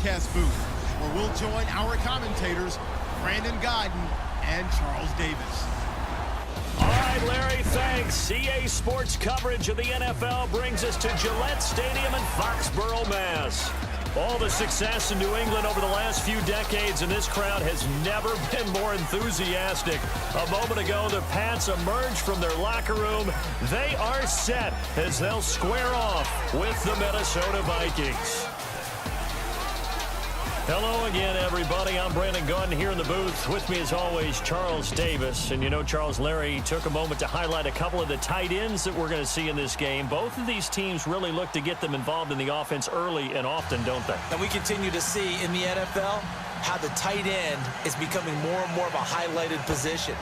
broadcast booth, where we'll join our commentators, Brandon Gaudin and Charles Davis. All right, Larry, thanks. CA Sports coverage of the NFL brings us to Gillette Stadium in Foxborough, Mass. All the success in New England over the last few decades, and this crowd has never been more enthusiastic. A moment ago, the Pats emerged from their locker room. They are set as they'll square off with the Minnesota Vikings. Hello again, everybody. I'm Brandon Gaudin here in the booth. With me, as always, Charles Davis. And you know, Charles, Larry took a moment to highlight a couple of the tight ends that we're going to see in this game. Both of these teams really look to get them involved in the offense early and often, don't they? And we continue to see in the NFL how the tight end is becoming more and more of a highlighted position.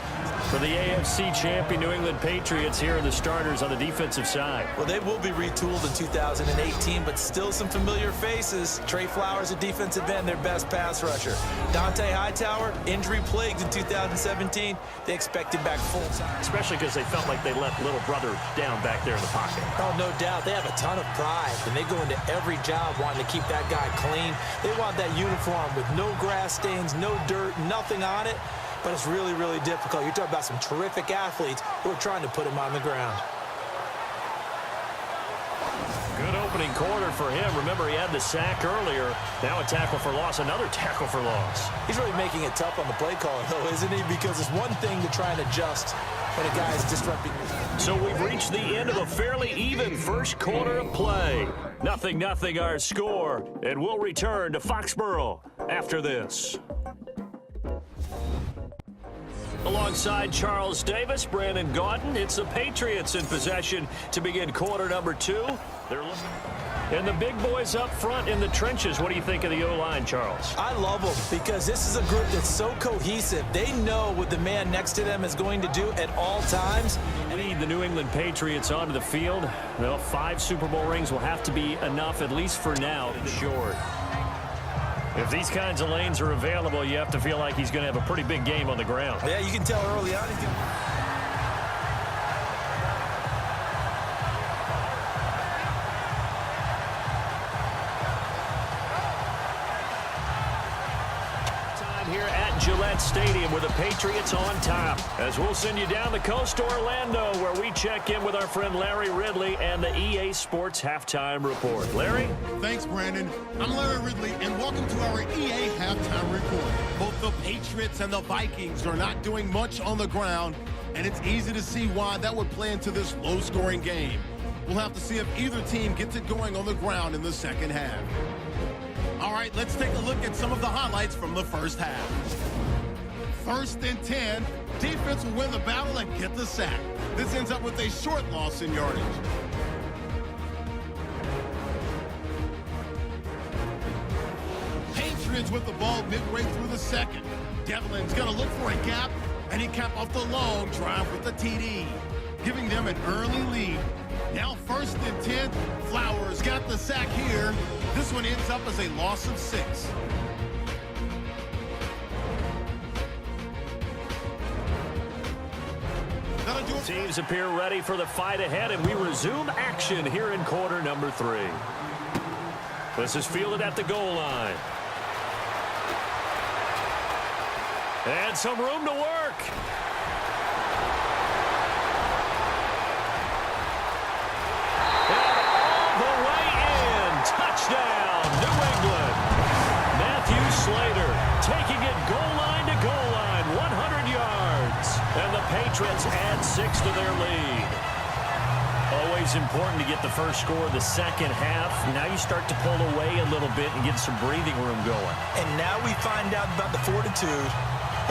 For the AFC champion New England Patriots, here are the starters on the defensive side. Well, they will be retooled in 2018, but still some familiar faces. Trey Flowers, a defensive end, their best pass rusher. Dante Hightower, injury-plagued in 2017. They expect him back full-time. Especially because they felt like they let little brother down back there in the pocket. Oh, no doubt. They have a ton of pride, and they go into every job wanting to keep that guy clean. They want that uniform with no grass stains, no dirt, nothing on it. But it's really, really difficult. You're talking about some terrific athletes who are trying to put him on the ground. Good opening quarter for him. Remember, he had the sack earlier. Now a tackle for loss, another tackle for loss. He's really making it tough on the play caller, though, isn't he? Because it's one thing to try and adjust when a guy is disrupting. So we've reached the end of a fairly even first quarter of play. 0-0 our score, and we'll return to Foxborough after this. Alongside Charles Davis, Brandon Gaudin, it's the Patriots in possession to begin quarter number 2. They're looking. And the big boys up front in the trenches. What do you think of the O-line, Charles? I love them because this is a group that's so cohesive. They know what the man next to them is going to do at all times. Lead the New England Patriots onto the field. Well, 5 Super Bowl rings will have to be enough, at least for now, short. If these kinds of lanes are available, you have to feel like he's going to have a pretty big game on the ground. Yeah, you can tell early on he's going to... Gillette Stadium with the Patriots on top, as we'll send you down the coast to Orlando, where we check in with our friend Larry Ridley and the EA Sports Halftime Report. Larry? Thanks, Brandon. I'm Larry Ridley, and welcome to our EA Halftime Report. Both the Patriots and the Vikings are not doing much on the ground, and it's easy to see why that would play into this low-scoring game. We'll have to see if either team gets it going on the ground in the second half. All right, let's take a look at some of the highlights from the first half. 1st and 10, defense will win the battle and get the sack. This ends up with a short loss in yardage. Patriots with the ball midway through the second. Devlin's going to look for a gap, and he capped off the long drive with the TD, giving them an early lead. Now 1st and 10, Flowers got the sack here. This one ends up as a loss of 6. Teams appear ready for the fight ahead, and we resume action here in quarter number 3. This is fielded at the goal line. And some room to work. And all the way in. Touchdown, New England. Matthew Slater taking it goal line to goal line, 100 yards. And the Patriots add 6 to their lead. Always important to get the first score of the second half. Now you start to pull away a little bit and get some breathing room going. And now we find out about the fortitude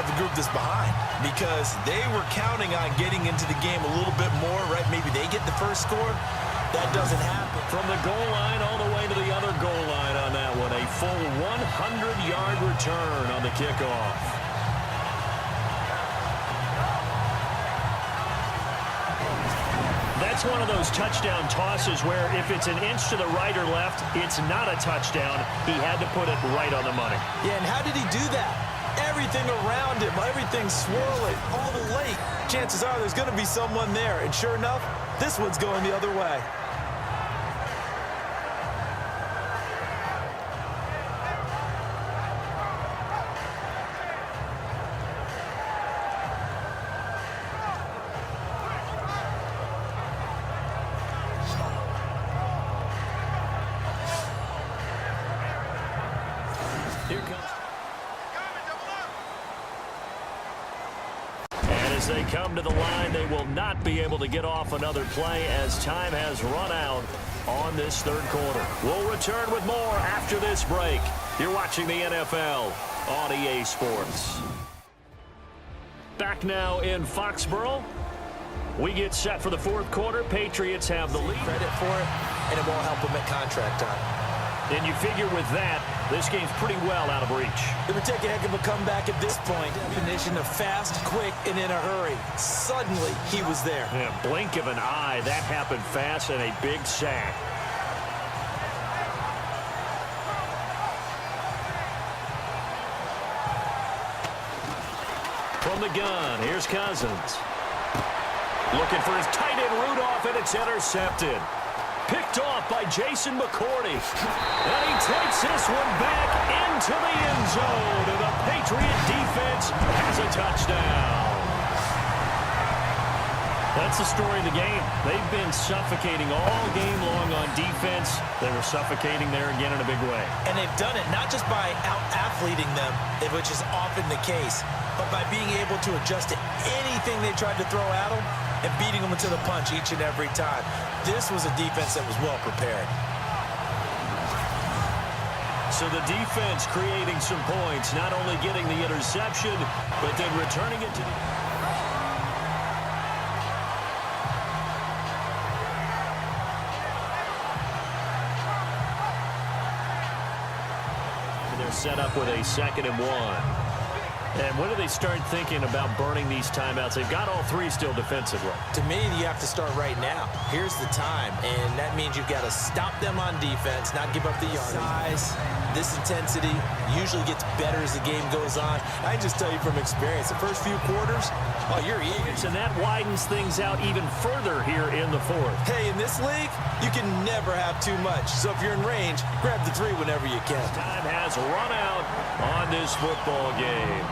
of the group that's behind, because they were counting on getting into the game a little bit more, right? Maybe they get the first score. That doesn't happen. From the goal line all the way to the other goal line on that one. A full 100-yard return on the kickoff. That's one of those touchdown tosses where if it's an inch to the right or left, it's not a touchdown. He had to put it right on the money. Yeah, and how did he do that? Everything around him, everything swirling, all the late. Chances are there's going to be someone there. And sure enough, this one's going the other way. Here comes. And as they come to the line, they will not be able to get off another play as time has run out on this third quarter. We'll return with more after this break. You're watching the NFL on EA Sports. Back now in Foxborough. We get set for the fourth quarter. Patriots have the lead. Credit for it, and it won't help them at contract time. And you figure with that, this game's pretty well out of reach. It would take a heck of a comeback at this point. Definition of fast, quick, and in a hurry. Suddenly, he was there. Yeah, blink of an eye, that happened fast, and a big sack. From the gun, here's Cousins. Looking for his tight end Rudolph, and it's intercepted. Picked off by Jason McCourty. And he takes this one back into the end zone. And the Patriot defense has a touchdown. That's the story of the game. They've been suffocating all game long on defense. They were suffocating there again in a big way. And they've done it not just by out-athleting them, which is often the case, but by being able to adjust to anything they tried to throw at them and beating them to the punch each and every time. This was a defense that was well prepared. So the defense creating some points, not only getting the interception, but then returning it to the... They're set up with a 2nd and 1. And when do they start thinking about burning these timeouts? They've got all three still defensively. To me, you have to start right now. Here's the time, and that means you've got to stop them on defense, not give up the yardage. Size, this intensity usually gets better as the game goes on. I can just tell you from experience, the first few quarters, oh, you're eager. And that widens things out even further here in the fourth. Hey, in this league, you can never have too much. So if you're in range, grab the 3 whenever you can. Time has run out on this football game.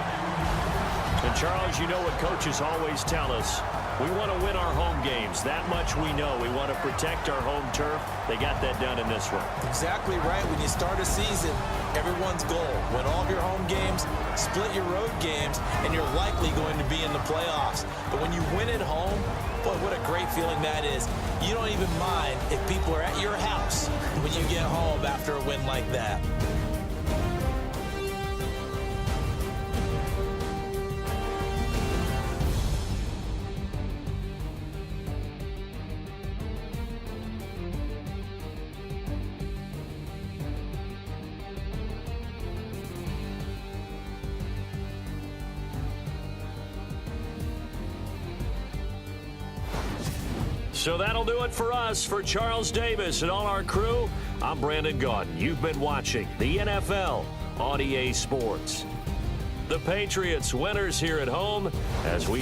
And Charles, you know what coaches always tell us. We want to win our home games. That much we know. We want to protect our home turf. They got that done in this one. Exactly right. When you start a season, everyone's goal, win all of your home games, split your road games, and you're likely going to be in the playoffs. But when you win at home, boy, what a great feeling that is. You don't even mind if people are at your house when you get home after a win like that. So that'll do it for us. For Charles Davis and all our crew, I'm Brandon Gaudin. You've been watching the NFL on EA Sports. The Patriots winners here at home as we